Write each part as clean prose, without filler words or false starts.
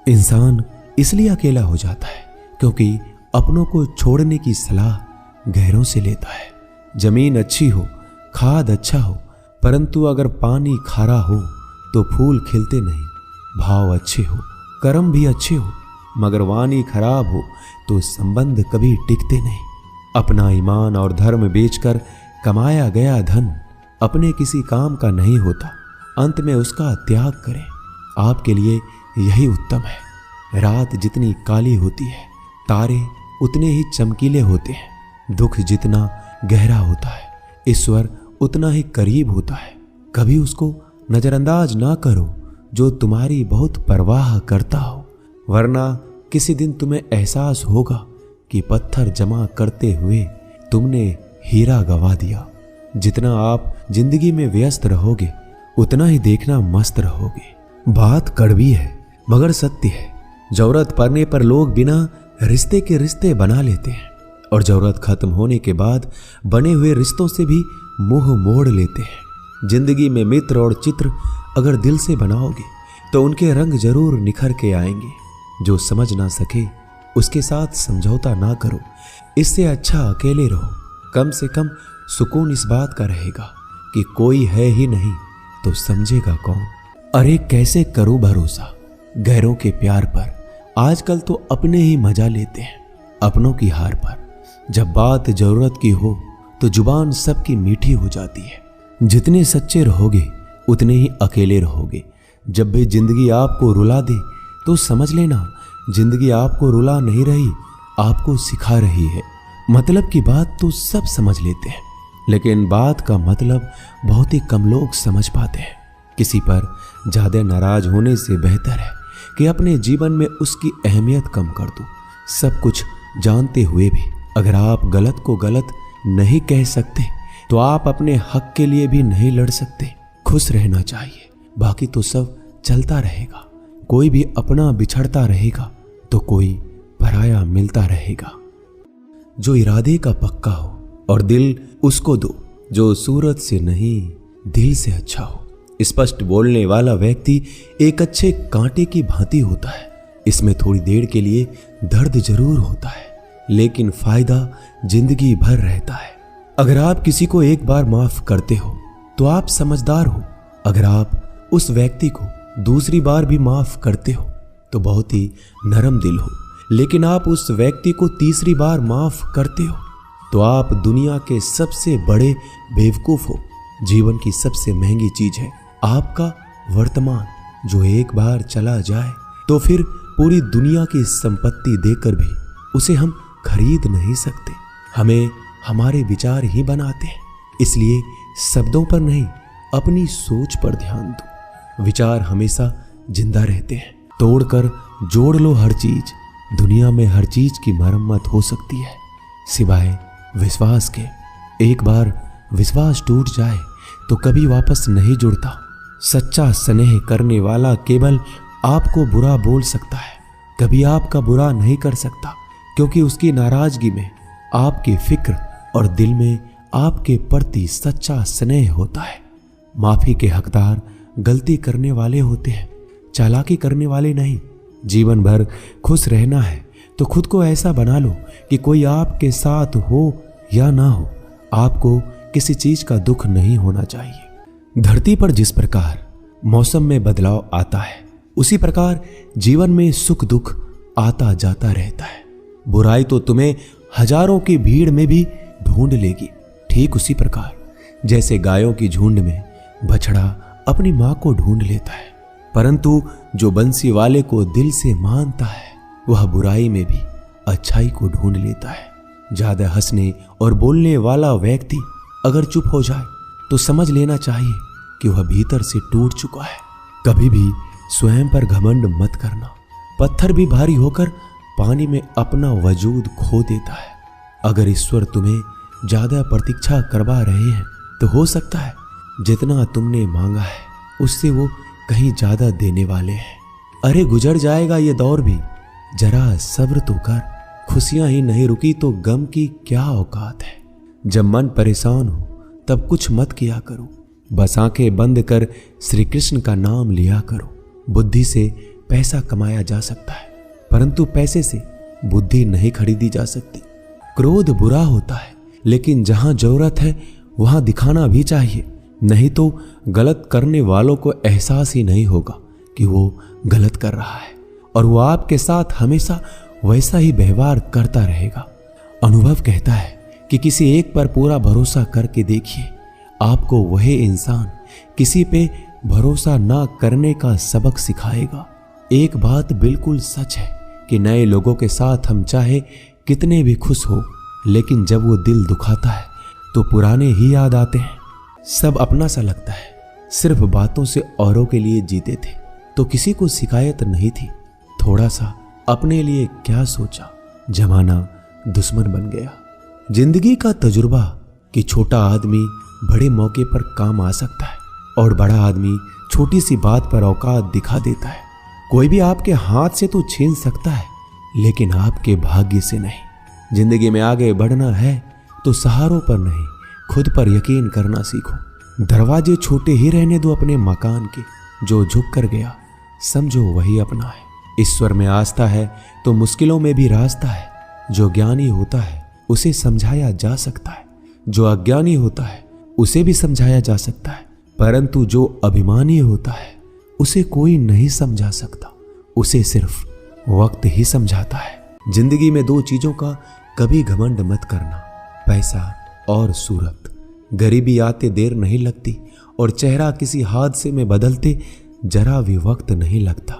इंसान इसलिए अकेला हो जाता है क्योंकि अपनों को छोड़ने की सलाह गैरों से लेता है। जमीन अच्छी हो, खाद अच्छा हो, परंतु अगर पानी खारा हो तो फूल खिलते नहीं। भाव अच्छे हो, कर्म भी अच्छे हो, मगर वाणी खराब हो तो संबंध कभी टिकते नहीं। अपना ईमान और धर्म बेचकर कमाया गया धन अपने किसी काम का नहीं होता, अंत में उसका त्याग करें। आपके लिए यही उत्तम है। रात जितनी काली होती है, तारे उतने ही चमकीले होते हैं। दुख जितना गहरा होता है, ईश्वर उतना ही करीब होता है। कभी उसको नजरअंदाज ना करो जो तुम्हारी बहुत परवाह करता हो, वरना किसी दिन तुम्हें एहसास होगा कि पत्थर जमा करते हुए तुमने हीरा गवा दिया। जितना आप जिंदगी में व्यस्त रहोगे उतना ही देखना मस्त रहोगे। बात कड़वी है मगर सत्य है। जरूरत पड़ने पर लोग बिना रिश्ते के रिश्ते बना लेते हैं और जरूरत खत्म होने के बाद बने हुए रिश्तों से भी मुंह मोड़ लेते हैं। जिंदगी में मित्र और चित्र अगर दिल से बनाओगे तो उनके रंग जरूर निखर के आएंगे। जो समझ ना सके उसके साथ समझौता ना करो। इससे अच्छा अकेले रहो। कम से कम सुकून इस बात का रहेगा कि कोई है ही नहीं तो समझेगा कौन। अरे कैसे करूं भरोसा गैरों के प्यार पर। आजकल तो अपने ही मजा लेते हैं अपनों की हार पर। जब बात जरूरत की हो तो जुबान सबकी मीठी हो जाती है। जितने सच्चे रहोगे उतने ही अकेले रहोगे। जब भी जिंदगी आपको रुला दे तो समझ लेना जिंदगी आपको रुला नहीं रही, आपको सिखा रही है। मतलब की बात तो सब समझ लेते हैं, लेकिन बात का मतलब बहुत ही कम लोग समझ पाते हैं। किसी पर ज्यादा नाराज होने से बेहतर है कि अपने जीवन में उसकी अहमियत कम कर दो। सब कुछ जानते हुए भी अगर आप गलत को गलत नहीं कह सकते तो आप अपने हक के लिए भी नहीं लड़ सकते। खुश रहना चाहिए, बाकी तो सब चलता रहेगा। कोई भी अपना बिछड़ता रहेगा तो कोई पराया मिलता रहेगा। जो इरादे का पक्का हो और दिल उसको दो जो सूरत से नहीं दिल से अच्छा हो। स्पष्ट बोलने वाला व्यक्ति एक अच्छे कांटे की भांति होता है। इसमें थोड़ी देर के लिए दर्द जरूर होता है, लेकिन फायदा जिंदगी भर रहता है। अगर आप किसी को एक बार माफ करते हो तो आप समझदार हो। अगर आप उस व्यक्ति को दूसरी बार भी माफ करते हो तो बहुत ही नरम दिल हो। लेकिन आप उस व्यक्ति को तीसरी बार माफ करते हो तो आप दुनिया के सबसे बड़े बेवकूफ हो। जीवन की सबसे महंगी चीज है आपका वर्तमान, जो एक बार चला जाए तो फिर पूरी दुनिया की संपत्ति देकर भी उसे हम खरीद नहीं सकते। हमें हमारे विचार ही बनाते हैं, इसलिए शब्दों पर नहीं अपनी सोच पर ध्यान दो। विचार हमेशा जिंदा रहते हैं। तोड़कर जोड़ लो हर चीज। दुनिया में हर चीज की मरम्मत हो सकती है सिवाय विश्वास के। एक बार विश्वास टूट जाए तो कभी वापस नहीं जुड़ता। सच्चा स्नेह करने वाला केवल आपको बुरा बोल सकता है, कभी आपका बुरा नहीं कर सकता, क्योंकि उसकी नाराजगी में आपकी फिक्र और दिल में आपके प्रति सच्चा स्नेह होता है। माफी के हकदार गलती करने वाले होते हैं, चालाकी करने वाले नहीं। जीवन भर खुश रहना है तो खुद को ऐसा बना लो कि कोई आपके साथ हो या ना हो, आपको किसी चीज का दुख नहीं होना चाहिए। धरती पर जिस प्रकार मौसम में बदलाव आता है, उसी प्रकार जीवन में सुख दुख आता जाता रहता है। बुराई तो तुम्हें हजारों की भीड़ में भी ढूंढ लेगी। ठीक उसी प्रकार जैसे गायों की झुंड में बछड़ा अपनी मां को ढूंढ लेता है, परंतु जो बंसी वाले को दिल से मानता है वह बुराई में भी अच्छाई को ढूंढ लेता है। ज्यादा हंसने और बोलने वाला व्यक्ति अगर चुप हो जाए तो समझ लेना चाहिए कि वह भीतर से टूट चुका है। कभी भी स्वयं पर घमंड मत करना। पत्थर भी भारी होकर पानी में अपना वजूद खो देता है। अगर ईश्वर तुम्हें ज्यादा प्रतीक्षा करवा रहे हैं तो हो सकता है जितना तुमने मांगा है उससे वो कहीं ज्यादा देने वाले हैं। अरे गुजर जाएगा ये दौर भी, जरा सब्र तो कर। खुशियां ही नहीं रुकी तो गम की क्या औकात है। जब मन परेशान हो तब कुछ मत किया करो, बस आंखें बंद कर श्री कृष्ण का नाम लिया करो। बुद्धि से पैसा कमाया जा सकता है, परंतु पैसे से बुद्धि नहीं खरीदी जा सकती। क्रोध बुरा होता है, लेकिन जहां जरूरत है वहां दिखाना भी चाहिए, नहीं तो गलत करने वालों को एहसास ही नहीं होगा कि वो गलत कर रहा है और वो आपके साथ हमेशा वैसा ही व्यवहार करता रहेगा। अनुभव कहता है कि किसी एक पर पूरा भरोसा करके देखिए, आपको वही इंसान किसी पे भरोसा ना करने का सबक सिखाएगा। एक बात बिल्कुल सच है कि नए लोगों के साथ हम चाहे कितने भी खुश हो, लेकिन जब वो दिल दुखाता है तो पुराने ही याद आते हैं। सब अपना सा लगता है, सिर्फ बातों से औरों के लिए जीते थे तो किसी को शिकायत नहीं थी। थोड़ा सा अपने लिए क्या सोचा, जमाना दुश्मन बन गया। जिंदगी का तजुर्बा कि छोटा आदमी बड़े मौके पर काम आ सकता है और बड़ा आदमी छोटी सी बात पर औकात दिखा देता है। कोई भी आपके हाथ से तो छीन सकता है, लेकिन आपके भाग्य से नहीं। जिंदगी में आगे बढ़ना है तो सहारों पर नहीं, खुद पर यकीन करना सीखो। दरवाजे छोटे ही रहने दो अपने मकान के, जो झुक कर गया समझो वही अपना है। ईश्वर में आस्था है तो मुश्किलों में भी रास्ता है। जो ज्ञानी होता है उसे समझाया जा सकता है, जो अज्ञानी होता है उसे भी समझाया जा सकता है, परंतु जो अभिमानी होता है उसे कोई नहीं समझा सकता, उसे सिर्फ वक्त ही समझाता है। जिंदगी में दो चीजों का कभी घमंड मत करना, पैसा और सूरत। गरीबी आते देर नहीं लगती और चेहरा किसी हादसे में बदलते जरा भी वक्त नहीं लगता।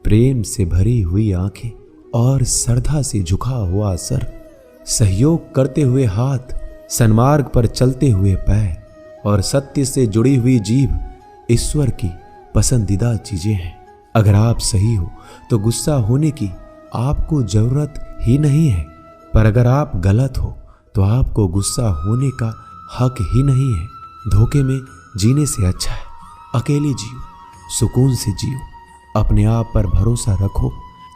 प्रेम से भरी हुई आंखें और श्रद्धा से झुका हुआ सर, सहयोग करते हुए हाथ, सन्मार्ग पर चलते हुए पैर और सत्य से जुड़ी हुई जीभ ईश्वर की पसंदीदा चीजें हैं। अगर आप सही हो तो गुस्सा होने की आपको जरूरत ही नहीं है, पर अगर आप गलत हो तो आपको गुस्सा होने का हक ही नहीं है। धोखे में जीने से अच्छा है अकेले जियो, सुकून से जियो, अपने आप पर भरोसा रखो।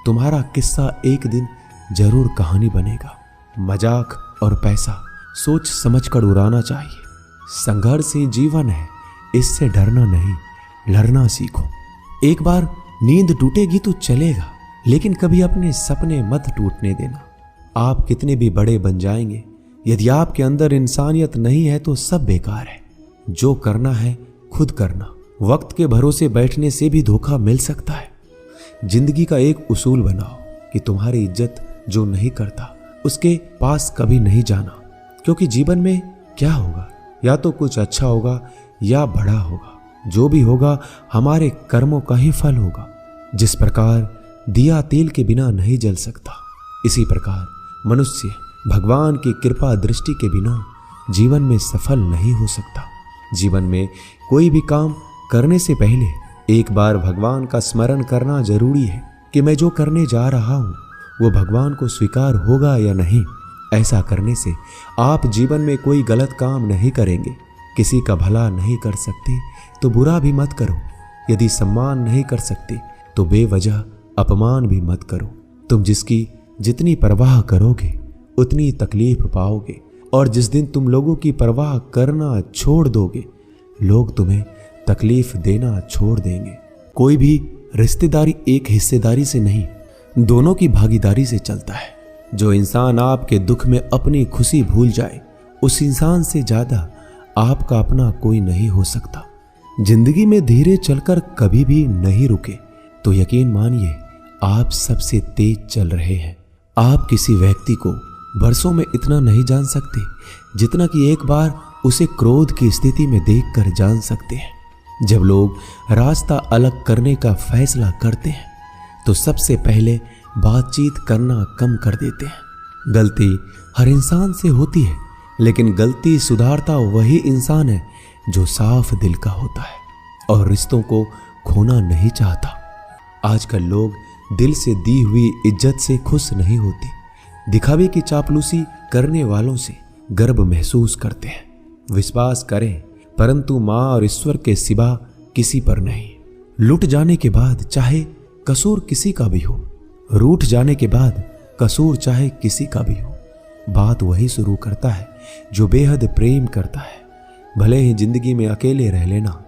तुम्हारा किस्सा एक दिन जरूर कहानी बनेगा। मजाक और पैसा सोच समझकर उड़ाना चाहिए। संघर्ष ही जीवन है, इससे डरना नहीं, लड़ना सीखो। एक बार नींद टूटेगी तो चलेगा, लेकिन कभी अपने सपने मत टूटने देना। आप कितने भी बड़े बन जाएंगे, यदि आपके अंदर इंसानियत नहीं है तो सब बेकार है। जो करना है खुद करना। वक्त के भरोसे बैठने से भी धोखा मिल सकता है। जिंदगी का एक उसूल बनाओ कि तुम्हारी इज्जत जो नहीं करता उसके पास कभी नहीं जाना, क्योंकि जीवन में क्या होगा, या तो कुछ अच्छा होगा या बड़ा होगा। जो भी होगा हमारे कर्मों का ही फल होगा। जिस प्रकार दिया तेल के बिना नहीं जल सकता, इसी प्रकार मनुष्य भगवान की कृपा दृष्टि के बिना जीवन में सफल नहीं हो सकता। जीवन में कोई भी काम करने से पहले एक बार भगवान का स्मरण करना जरूरी है कि मैं जो करने जा रहा हूँ वो भगवान को स्वीकार होगा या नहीं। ऐसा करने से आप जीवन में कोई गलत काम नहीं करेंगे। किसी का भला नहीं कर सकते तो बुरा भी मत करो। यदि सम्मान नहीं कर सकते तो बेवजह अपमान भी मत करो। तुम जिसकी जितनी परवाह करोगे उतनी तकलीफ पाओगे, और जिस दिन तुम लोगों की परवाह करना छोड़ दोगे, लोग तुम्हें तकलीफ देना छोड़ देंगे। कोई भी रिश्तेदारी एक हिस्सेदारी से नहीं, दोनों की भागीदारी से चलता है। जो इंसान आपके दुख में अपनी खुशी भूल जाए, उस इंसान से ज्यादा आपका अपना कोई नहीं हो सकता। जिंदगी में धीरे चलकर कभी भी नहीं रुके तो यकीन मानिए आप सबसे तेज चल रहे हैं। आप किसी व्यक्ति को बरसों में इतना नहीं जान सकते जितना कि एक बार उसे क्रोध की स्थिति में देखकर जान सकते हैं। जब लोग रास्ता अलग करने का फैसला करते हैं तो सबसे पहले बातचीत करना कम कर देते हैं। गलती हर इंसान से होती है, लेकिन गलती सुधारता वही इंसान है जो साफ दिल का होता है और रिश्तों को खोना नहीं चाहता। आजकल लोग दिल से दी हुई इज्जत से खुश नहीं होते, दिखावे की चापलूसी करने वालों से गर्व महसूस करते हैं। विश्वास करें, परंतु माँ और ईश्वर के सिवा किसी पर नहीं। लुट जाने के बाद चाहे कसूर किसी का भी हो, रूठ जाने के बाद कसूर चाहे किसी का भी हो, बात वही शुरू करता है जो बेहद प्रेम करता है। भले ही जिंदगी में अकेले रह लेना,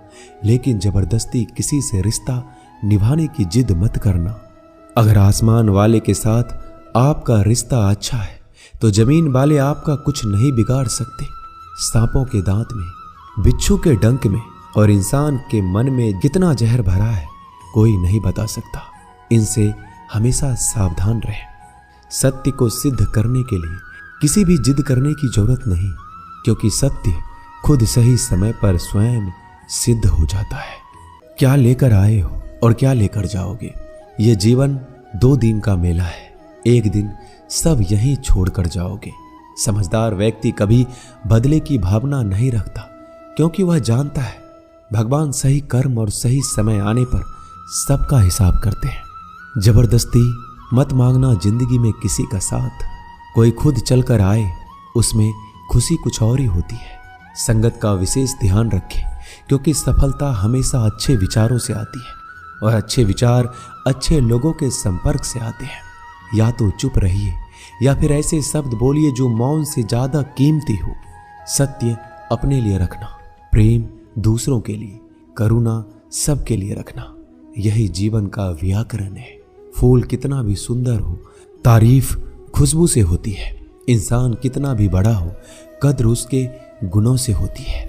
लेकिन जबरदस्ती किसी से रिश्ता निभाने की जिद मत करना। अगर आसमान वाले के साथ आपका रिश्ता अच्छा है तो जमीन वाले आपका कुछ नहीं बिगाड़ सकते। सांपों के दांत में, बिच्छू के डंक में और इंसान के मन में कितना जहर भरा है कोई नहीं बता सकता। इनसे हमेशा सावधान रहें। सत्य को सिद्ध करने के लिए किसी भी जिद करने की जरूरत नहीं, क्योंकि सत्य खुद सही समय पर स्वयं सिद्ध हो जाता है। क्या लेकर आए हो और क्या लेकर जाओगे? ये जीवन 2 दिन का मेला है। एक दिन सब यहीं छोड़कर जाओगे। समझदार व्यक्ति कभी बदले की भावना नहीं रखता, क्योंकि वह जानता है भगवान सही कर्म और सही समय आने पर सबका हिसाब करते हैं। जबरदस्ती मत मांगना जिंदगी में किसी का साथ। कोई खुद चलकर आए उसमें खुशी कुछ और ही होती है। संगत का विशेष ध्यान रखें, क्योंकि सफलता हमेशा अच्छे विचारों से आती है और अच्छे विचार अच्छे लोगों के संपर्क से आते हैं। या तो चुप रहिए या फिर ऐसे शब्द बोलिए जो मौन से ज्यादा कीमती हो। सत्य अपने लिए रखना, प्रेम दूसरों के लिए, करुणा सबके लिए रखना, यही जीवन का व्याकरण है। फूल कितना भी सुंदर हो, तारीफ खुशबू से होती है। इंसान कितना भी बड़ा हो, कद्र उसके गुणों से होती है।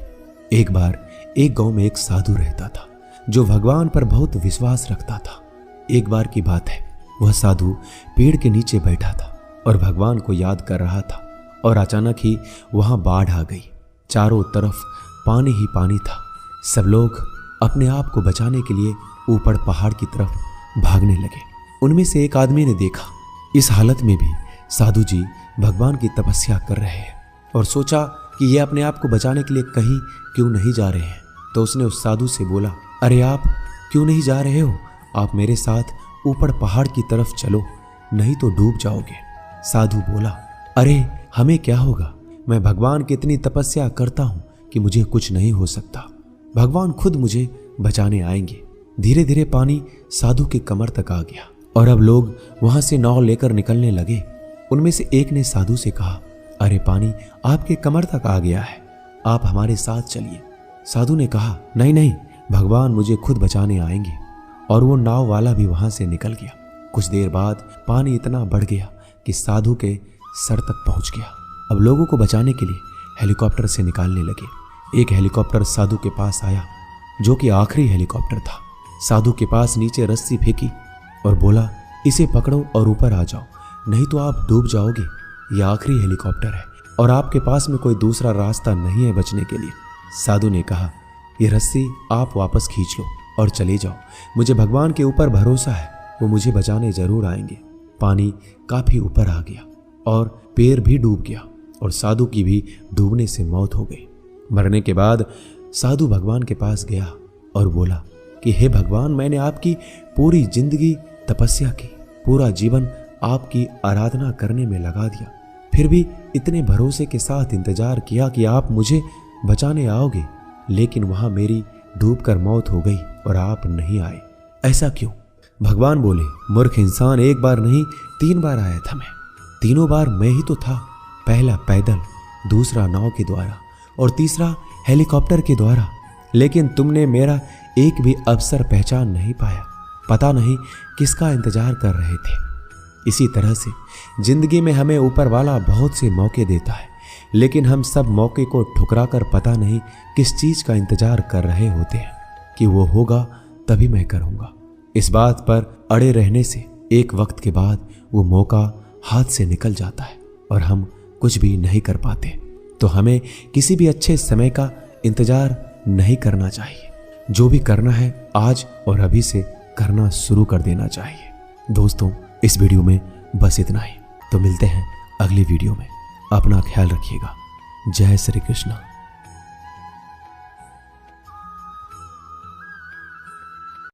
एक बार एक गांव में एक साधु रहता था जो भगवान पर बहुत विश्वास रखता था। एक बार की बात है, वह साधु पेड़ के नीचे बैठा था और भगवान को याद कर रहा था और अचानक ही वहां बाढ़ आ गई। चारों तरफ पानी ही पानी था। सब लोग अपने आप को बचाने के लिए ऊपर पहाड़ की तरफ भागने लगे। उनमें से एक आदमी ने देखा इस हालत में भी साधु जी भगवान की तपस्या कर रहे हैं और सोचा कि ये अपने आप को बचाने के लिए कहीं क्यों नहीं जा रहे हैं। तो उसने उस साधु से बोला, अरे आप क्यों नहीं जा रहे हो? आप मेरे साथ ऊपर पहाड़ की तरफ चलो, नहीं तो डूब जाओगे। साधु बोला, अरे हमें क्या होगा? मैं भगवान की इतनी तपस्या करता हूं कि मुझे कुछ नहीं हो सकता। भगवान खुद मुझे बचाने आएंगे। धीरे धीरे पानी साधु के कमर तक आ गया और अब लोग वहां से नाव लेकर निकलने लगे। उनमें से एक ने साधु से कहा, अरे पानी आपके कमर तक आ गया है, आप हमारे साथ चलिए। साधु ने कहा, नहीं नहीं, भगवान मुझे खुद बचाने आएंगे। और वो नाव वाला भी वहां से निकल गया। कुछ देर बाद पानी इतना बढ़ गया कि साधु के सर तक पहुंच गया। अब लोगों को बचाने के लिए हेलीकॉप्टर से निकालने लगे। एक हेलीकॉप्टर साधु के पास आया, जो कि आखिरी हेलीकॉप्टर था। साधु के पास नीचे रस्सी फेंकी और बोला, इसे पकड़ो और ऊपर आ जाओ, नहीं तो आप डूब जाओगे। यह आखिरी हेलीकॉप्टर है और आपके पास में कोई दूसरा रास्ता नहीं है बचने के लिए। साधु ने कहा, ये रस्सी आप वापस खींच लो और चले जाओ। मुझे भगवान के ऊपर भरोसा है, वो मुझे बचाने जरूर आएंगे। पानी काफी ऊपर आ गया और पैर भी डूब गया और साधु की भी डूबने से मौत हो गई। मरने के बाद साधु भगवान के पास गया और बोला कि हे भगवान, मैंने आपकी पूरी जिंदगी तपस्या की, पूरा जीवन आपकी आराधना करने में लगा दिया, फिर भी इतने भरोसे के साथ इंतजार किया कि आप मुझे बचाने आओगे, लेकिन वहां मेरी डूबकर मौत हो गई और आप नहीं आए। ऐसा क्यों? भगवान बोले, मूर्ख इंसान, एक बार नहीं 3 बार आया था मैं। तीनों बार मैं ही तो था। पहला पैदल, दूसरा नाव के द्वारा और तीसरा हेलीकॉप्टर के द्वारा, लेकिन तुमने मेरा एक भी अवसर पहचान नहीं पाया। पता नहीं किसका इंतजार कर रहे थे। इसी तरह से जिंदगी में हमें ऊपर वाला बहुत से मौके देता है, लेकिन हम सब मौके को ठुकराकर पता नहीं किस चीज का इंतजार कर रहे होते हैं कि वो होगा तभी मैं करूंगा। इस बात पर अड़े रहने से एक वक्त के बाद वो मौका हाथ से निकल जाता है और हम कुछ भी नहीं कर पाते। तो हमें किसी भी अच्छे समय का इंतजार नहीं करना चाहिए। जो भी करना है आज और अभी से करना शुरू कर देना चाहिए। दोस्तों, इस वीडियो में बस इतना ही। तो मिलते हैं अगली वीडियो में। अपना ख्याल रखिएगा। जय श्री कृष्ण।